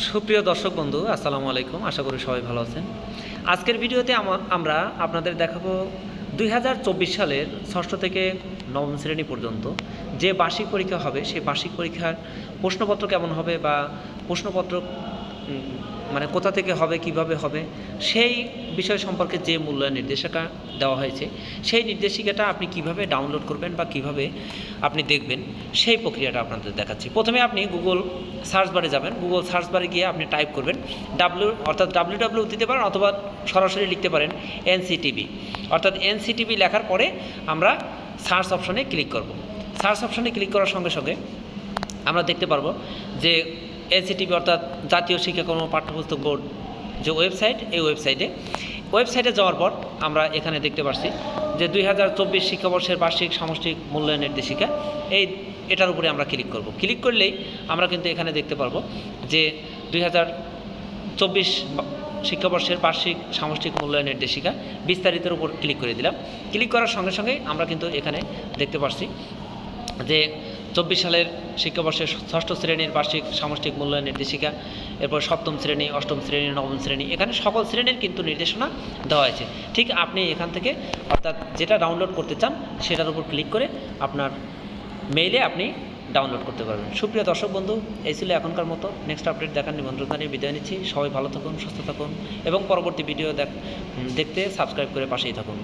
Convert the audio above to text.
সুপ্রিয় দর্শক বন্ধু, আসসালামু আলাইকুম। আশা করি সবাই ভালো আছেন। আজকের ভিডিওতে আমরা আপনাদের দেখাবো 2024 সালের ষষ্ঠ থেকে নবম শ্রেণী পর্যন্ত যে বার্ষিক পরীক্ষা হবে সেই বার্ষিক পরীক্ষার প্রশ্নপত্র কেমন হবে বা প্রশ্নপত্র মানে কোথা থেকে হবে, কিভাবে হবে, সেই বিষয় সম্পর্কে যে মূল্যায়ন নির্দেশিকা দেওয়া হয়েছে সেই নির্দেশিকাটা আপনি কিভাবে ডাউনলোড করবেন বা কিভাবে আপনি দেখবেন সেই প্রক্রিয়াটা আপনাদের দেখাচ্ছি। প্রথমে আপনি গুগল সার্চ বারে যাবেন। গুগল সার্চ বারে গিয়ে আপনি টাইপ করবেন www দিতে পারেন অথবা সরাসরি লিখতে পারেন এনসিটিভি। অর্থাৎ এনসিটিভি লেখার পরে আমরা সার্চ অপশনে ক্লিক করব। সার্চ অপশনে ক্লিক করার সঙ্গে সঙ্গে আমরা দেখতে পারবো যে এনসিটিভি অর্থাৎ জাতীয় শিক্ষাক্রম পাঠ্যপুস্তক বোর্ড যে ওয়েবসাইট, এই ওয়েবসাইটে যাওয়ার পর আমরা এখানে দেখতে পাচ্ছি যে 2024 শিক্ষাবর্ষের বার্ষিক সামষ্টিক মূল্যায়ন নির্দেশিকা, এটার উপরে আমরা ক্লিক করব। ক্লিক করলেই আমরা কিন্তু এখানে দেখতে পারবো যে 2024 শিক্ষাবর্ষের বার্ষিক সামষ্টিক মূল্যায়ন নির্দেশিকা বিস্তারিতের উপর ক্লিক করে দিলাম। ক্লিক করার সঙ্গে সঙ্গে আমরা কিন্তু এখানে দেখতে পাচ্ছি যে 24 সালের শিক্ষাবর্ষের ষষ্ঠ শ্রেণীর বার্ষিক সামষ্টিক মূল্যায়ন নির্দেশিকা, এরপর সপ্তম শ্রেণী, অষ্টম শ্রেণী, নবম শ্রেণী, এখানে সকল শ্রেণীর কিন্তু নির্দেশনা দেওয়া হয়েছে। ঠিক আপনি এখান থেকে অর্থাৎ যেটা ডাউনলোড করতে চান সেটার উপর ক্লিক করে আপনার মেইলে আপনি ডাউনলোড করতে পারবেন। সুপ্রিয় দর্শক বন্ধু, এই ছিল এখনকার মতো। নেক্সট আপডেট দেখার নিমন্ত্রণ জানিয়ে বিদায় নিচ্ছি। সবাই ভালো থাকুন, সুস্থ থাকুন এবং পরবর্তী ভিডিও দেখতে সাবস্ক্রাইব করে পাশেই থাকুন।